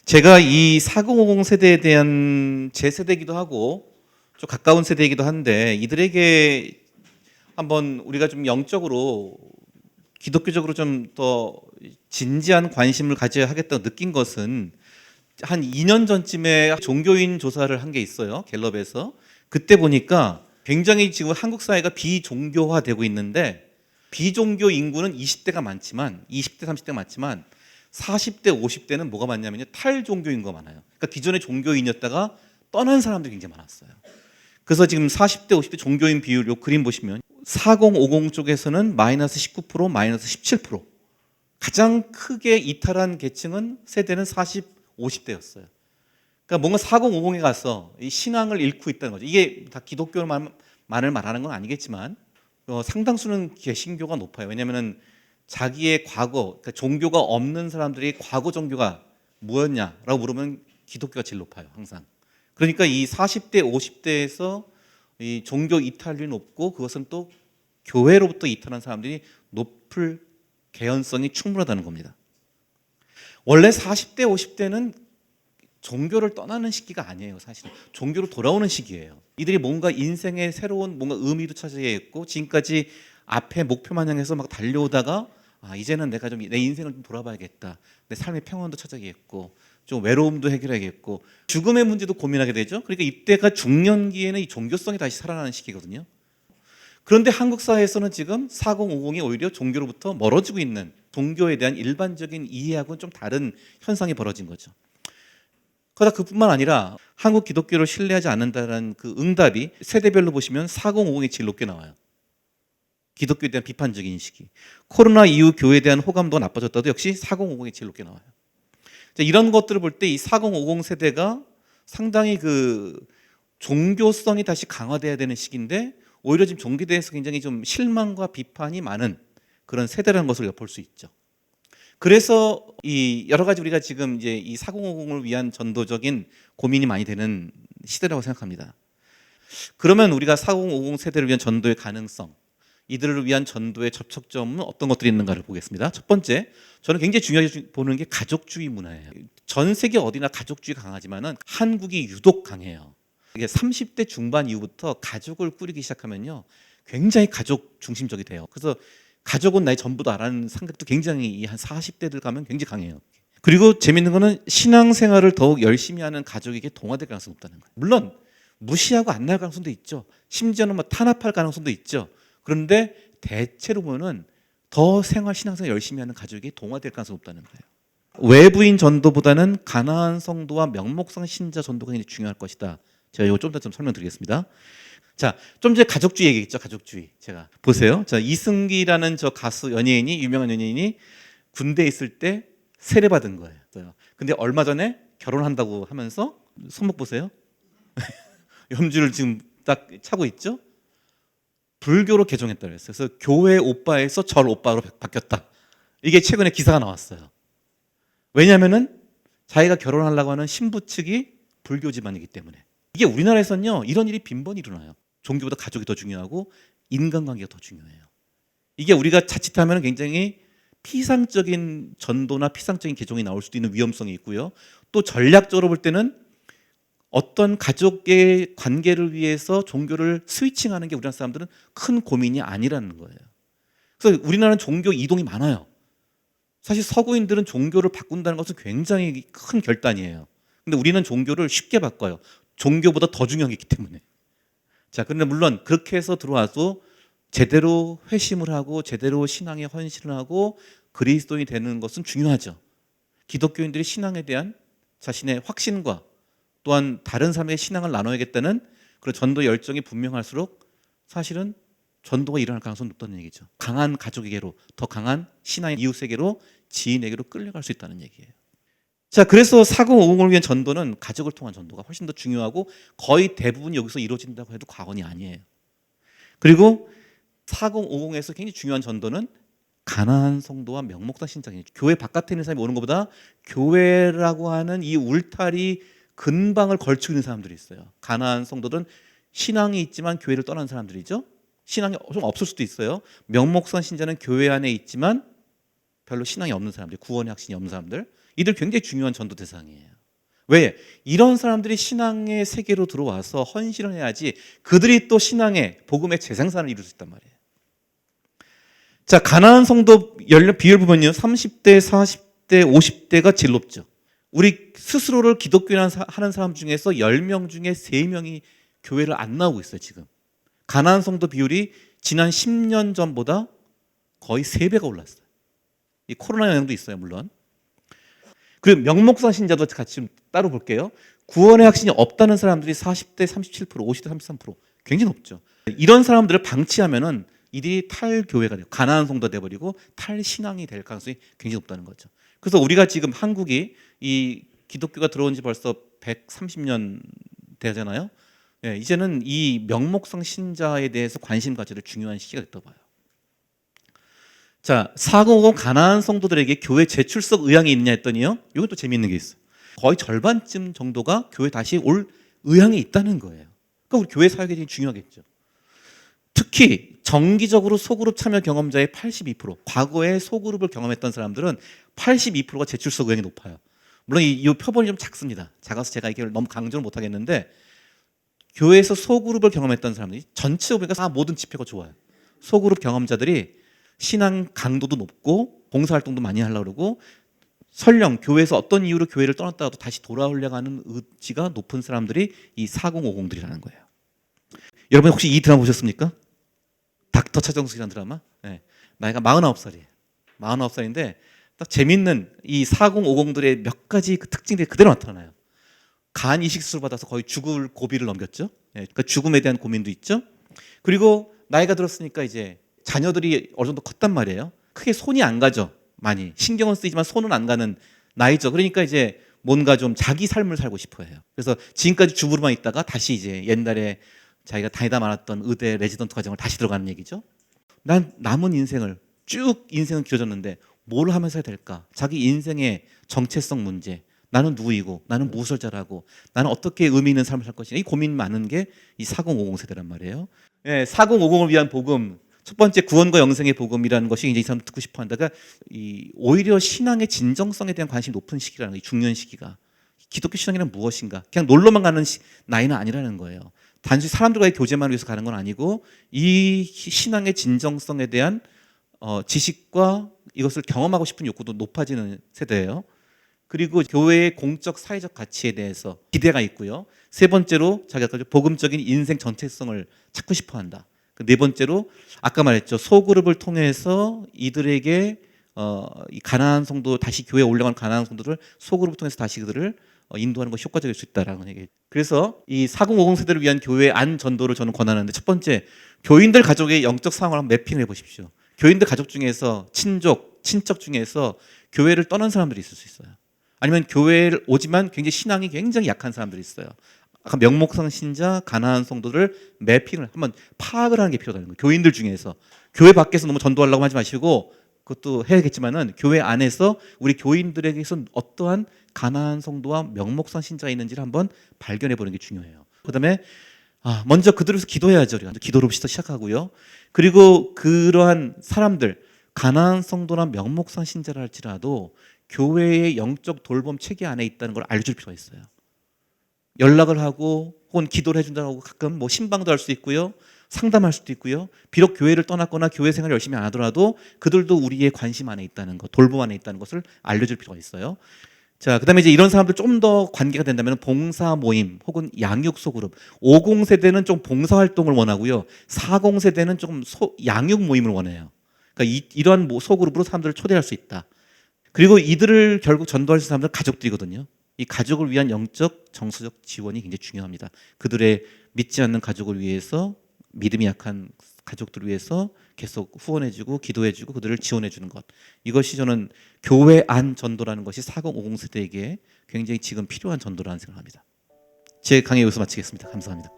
제가 이 4050 세대에 대한 제 세대이기도 하고 좀 가까운 세대이기도 한데 이들에게 한번 우리가 좀 영적으로 기독교적으로 좀 더 진지한 관심을 가져야 하겠다고 느낀 것은 한 2년 전쯤에 종교인 조사를 한 게 있어요. 갤럽에서. 그때 보니까 굉장히 지금 한국 사회가 비종교화되고 있는데 비종교 인구는 20대가 많지만 20대 30대가 많지만 40대 50대는 뭐가 많냐면요. 탈종교 인구가 많아요. 그러니까 기존의 종교인이었다가 떠난 사람들이 굉장히 많았어요. 그래서 지금 40대 50대 종교인 비율 요 그림 보시면 4050 쪽에서는 마이너스 19% 마이너스 17% 가장 크게 이탈한 계층은 세대는 40, 50대였어요. 그러니까 뭔가 4050에 가서 이 신앙을 잃고 있다는 거죠. 이게 다 기독교만을 말하는 건 아니겠지만 상당수는 개신교가 높아요. 왜냐하면 자기의 과거, 그러니까 종교가 없는 사람들이 과거 종교가 뭐였냐라고 물으면 기독교가 제일 높아요. 항상. 그러니까 이 40대, 50대에서 이 종교 이탈률이 높고 그것은 또 교회로부터 이탈한 사람들이 높을 개연성이 충분하다는 겁니다. 원래 40대, 50대는 종교를 떠나는 시기가 아니에요. 사실은 종교로 돌아오는 시기예요. 이들이 뭔가 인생의 새로운 뭔가 의미도 찾아야겠고 지금까지 앞에 목표만 향해서 막 달려오다가 이제는 내가 좀 내 인생을 좀 돌아봐야겠다. 내 삶의 평안도 찾아야겠고 좀 외로움도 해결해야겠고 죽음의 문제도 고민하게 되죠. 그러니까 이때가 중년기에는 이 종교성이 다시 살아나는 시기거든요. 그런데 한국 사회에서는 지금 4050이 오히려 종교로부터 멀어지고 있는 종교에 대한 일반적인 이해하고는 좀 다른 현상이 벌어진 거죠. 그러다 그뿐만 아니라 한국 기독교를 신뢰하지 않는다는 그 응답이 세대별로 보시면 4050이 제일 높게 나와요. 기독교에 대한 비판적인 인식이. 코로나 이후 교회에 대한 호감도가 나빠졌다도 역시 4050이 제일 높게 나와요. 이런 것들을 볼 때 이 4050 세대가 상당히 그 종교성이 다시 강화돼야 되는 시기인데 오히려 지금 종교에 대해서 굉장히 좀 실망과 비판이 많은 그런 세대라는 것을 우리가 볼 수 있죠. 그래서 이 여러 가지 우리가 지금 이제 이 4050을 위한 전도적인 고민이 많이 되는 시대라고 생각합니다. 그러면 우리가 4050 세대를 위한 전도의 가능성, 이들을 위한 전도의 접촉점은 어떤 것들이 있는가를 보겠습니다. 첫 번째, 저는 굉장히 중요하게 보는 게 가족주의 문화예요. 전 세계 어디나 가족주의가 강하지만은 한국이 유독 강해요. 이게 30대 중반 이후부터 가족을 꾸리기 시작하면요, 굉장히 가족 중심적이 돼요. 그래서 가족은 나의 전부다라는 생각도 굉장히 한 40대들 가면 굉장히 강해요. 그리고 재밌는 거는 신앙생활을 더욱 열심히 하는 가족에게 동화될 가능성이 높다는 거예요. 물론 무시하고 안 날 가능성도 있죠. 심지어는 뭐 탄압할 가능성도 있죠. 그런데 대체로 보면은 더 생활 신앙생활 열심히 하는 가족이 동화될 가능성이 높다는 거예요. 외부인 전도보다는 가나안 성도와 명목상 신자 전도가 굉장히 중요할 것이다. 제가 이거 좀 더 좀 설명드리겠습니다. 자, 좀 전에 가족주의 얘기했죠. 가족주의. 제가 보세요. 자, 이승기라는 저 가수 연예인이 유명한 연예인이 군대에 있을 때 세례받은 거예요. 근데 얼마 전에 결혼한다고 하면서 손목 보세요. 염주를 지금 딱 차고 있죠. 불교로 개종했다 그랬어요. 그래서 교회 오빠에서 절 오빠로 바뀌었다. 이게 최근에 기사가 나왔어요. 왜냐하면은 자기가 결혼하려고 하는 신부 측이 불교 집안이기 때문에. 이게 우리나라에서는요, 이런 일이 빈번히 일어나요. 종교보다 가족이 더 중요하고 인간관계가 더 중요해요. 이게 우리가 자칫하면 굉장히 피상적인 전도나 피상적인 개종이 나올 수도 있는 위험성이 있고요. 또 전략적으로 볼 때는 어떤 가족의 관계를 위해서 종교를 스위칭하는 게 우리나라 사람들은 큰 고민이 아니라는 거예요. 그래서 우리나라는 종교 이동이 많아요. 사실 서구인들은 종교를 바꾼다는 것은 굉장히 큰 결단이에요. 근데 우리는 종교를 쉽게 바꿔요. 종교보다 더 중요한 게 있기 때문에. 자, 그런데 물론 그렇게 해서 들어와도 제대로 회심을 하고 제대로 신앙에 헌신을 하고 그리스도인이 되는 것은 중요하죠. 기독교인들이 신앙에 대한 자신의 확신과 또한 다른 사람의 신앙을 나눠야겠다는 그런 전도 열정이 분명할수록 사실은 전도가 일어날 가능성이 높다는 얘기죠. 강한 가족에게로, 더 강한 신앙의 이웃에게로, 지인에게로 끌려갈 수 있다는 얘기예요. 자, 그래서 4050을 위한 전도는 가족을 통한 전도가 훨씬 더 중요하고 거의 대부분 여기서 이루어진다고 해도 과언이 아니에요. 그리고 4050에서 굉장히 중요한 전도는 가나안 성도와 명목상 신자예요. 교회 바깥에 있는 사람이 오는 것보다 교회라고 하는 이 울타리 근방을 걸치고 있는 사람들이 있어요. 가나안 성도들은 신앙이 있지만 교회를 떠난 사람들이죠. 신앙이 좀 없을 수도 있어요. 명목상 신자는 교회 안에 있지만 별로 신앙이 없는 사람들, 구원의 확신이 없는 사람들, 이들 굉장히 중요한 전도 대상이에요. 왜? 이런 사람들이 신앙의 세계로 들어와서 헌신을 해야지 그들이 또 신앙의 복음의 재생산을 이룰 수 있단 말이에요. 자, 가나안 성도 연령 비율 보면요. 30대, 40대, 50대가 제일 높죠. 우리 스스로를 기독교인 하는 사람 중에서 10명 중에 3명이 교회를 안 나오고 있어요, 지금. 가나안 성도 비율이 지난 10년 전보다 거의 3배가 올랐어요. 이 코로나 영향도 있어요, 물론. 그리고 명목상 신자도 같이 좀 따로 볼게요. 구원의 확신이 없다는 사람들이 40대 37%, 50대 33%. 굉장히 높죠. 이런 사람들을 방치하면은 이들이 탈교회가 돼요. 가나안 성도가 돼버리고 탈신앙이 될 가능성이 굉장히 높다는 거죠. 그래서 우리가 지금 한국이 이 기독교가 들어온 지 벌써 130년 되잖아요. 예, 이제는 이 명목상 신자에 대해서 관심 가져도 중요한 시기가 됐다고 봐요. 자, 4050 가나안 성도들에게 교회 재출석 의향이 있냐 했더니요. 이건 또 재미있는 게 있어요. 거의 절반쯤 정도가 교회 다시 올 의향이 있다는 거예요. 그러니까 우리 교회 사역이 되게 중요하겠죠. 특히 정기적으로 소그룹 참여 경험자의 82%, 과거에 소그룹을 경험했던 사람들은 82%가 재출석 의향이 높아요. 물론 이 표본이 좀 작습니다. 작아서 제가 이게 너무 강조를 못 하겠는데 교회에서 소그룹을 경험했던 사람들이 전체적으로 보니까 다 모든 지표가 좋아요. 소그룹 경험자들이 신앙 강도도 높고 봉사활동도 많이 하려고 그러고 설령 교회에서 어떤 이유로 교회를 떠났다가도 다시 돌아오려고 하는 의지가 높은 사람들이 이 4050들이라는 거예요. 여러분 혹시 이 드라마 보셨습니까? 닥터 차정숙이라는 드라마? 네. 나이가 49살이에요. 49살인데 딱 재밌는 이 4050들의 몇 가지 그 특징들이 그대로 나타나요. 간 이식 수술 받아서 거의 죽을 고비를 넘겼죠. 네. 그러니까 죽음에 대한 고민도 있죠. 그리고 나이가 들었으니까 이제 자녀들이 어느 정도 컸단 말이에요. 크게 손이 안 가죠. 많이. 신경은 쓰이지만 손은 안 가는 나이죠. 그러니까 이제 뭔가 좀 자기 삶을 살고 싶어 해요. 그래서 지금까지 주부로만 있다가 다시 이제 옛날에 자기가 다니다 말았던 의대 레지던트 과정을 다시 들어가는 얘기죠. 난 남은 인생을 쭉 인생은 길어졌는데 뭘 하면서 해야 될까? 자기 인생의 정체성 문제. 나는 누구이고 나는 무엇을 잘하고 나는 어떻게 의미 있는 삶을 살 것이냐. 이 고민 많은 게 이 4050 세대란 말이에요. 예, 4050을 위한 복음. 첫 번째 구원과 영생의 복음이라는 것이 이제 이 사람 듣고 싶어 한다가 이 오히려 신앙의 진정성에 대한 관심이 높은 시기라는 게 중요한 시기가. 기독교 신앙이란 무엇인가? 그냥 놀러만 가는 나이는 아니라는 거예요. 단순히 사람들과의 교제만 위해서 가는 건 아니고 이 신앙의 진정성에 대한 지식과 이것을 경험하고 싶은 욕구도 높아지는 세대예요. 그리고 교회의 공적 사회적 가치에 대해서 기대가 있고요. 세 번째로 자기가 복음적인 인생 전체성을 찾고 싶어한다. 네 번째로 아까 말했죠. 소그룹을 통해서 이들에게 이 가나안 성도 다시 교회에 올라간 가나안 성도를 소그룹을 통해서 다시 그들을 인도하는 것이 효과적일 수 있다라는 얘기. 그래서 이 4050 세대를 위한 교회 안 전도를 저는 권하는데 첫 번째 교인들 가족의 영적 상황을 한번 매핑을 해보십시오. 교인들 가족 중에서 친척 중에서 교회를 떠난 사람들이 있을 수 있어요. 아니면 교회를 오지만 굉장히 신앙이 굉장히 약한 사람들이 있어요. 아까 명목상 신자, 가나안 성도를 매핑을 한번 파악을 하는 게 필요하다는 거예요. 교인들 중에서 교회 밖에서 너무 전도하려고 하지 마시고 그것도 해야겠지만은 교회 안에서 우리 교인들에게서 어떠한 가나안 성도와 명목상 신자가 있는지를 한번 발견해 보는 게 중요해요. 그다음에 먼저 그들을 위해서 기도해야죠. 기도로부터 시작하고요. 그리고 그러한 사람들 가나안 성도나 명목상 신자라 할지라도 교회의 영적 돌봄 체계 안에 있다는 걸 알려줄 필요가 있어요. 연락을 하고 혹은 기도를 해준다고 하고 가끔 뭐 신방도 할 수 있고요. 상담할 수도 있고요. 비록 교회를 떠났거나 교회 생활을 열심히 안 하더라도 그들도 우리의 관심 안에 있다는 것, 돌봄 안에 있다는 것을 알려줄 필요가 있어요. 자, 그다음에 이제 이런 사람들 좀 더 관계가 된다면 봉사 모임 혹은 양육 소그룹. 50 세대는 좀 봉사 활동을 원하고요. 40 세대는 좀 양육 모임을 원해요. 그러니까 이러한 소그룹으로 사람들을 초대할 수 있다. 그리고 이들을 결국 전도할 수 있는 사람들은 가족들이거든요. 이 가족을 위한 영적, 정서적 지원이 굉장히 중요합니다. 그들의 믿지 않는 가족을 위해서 믿음이 약한 가족들을 위해서 계속 후원해주고 기도해주고 그들을 지원해주는 것. 이것이 저는 교회 안 전도라는 것이 4050 세대에게 굉장히 지금 필요한 전도라는 생각을 합니다. 제 강의 여기서 마치겠습니다. 감사합니다.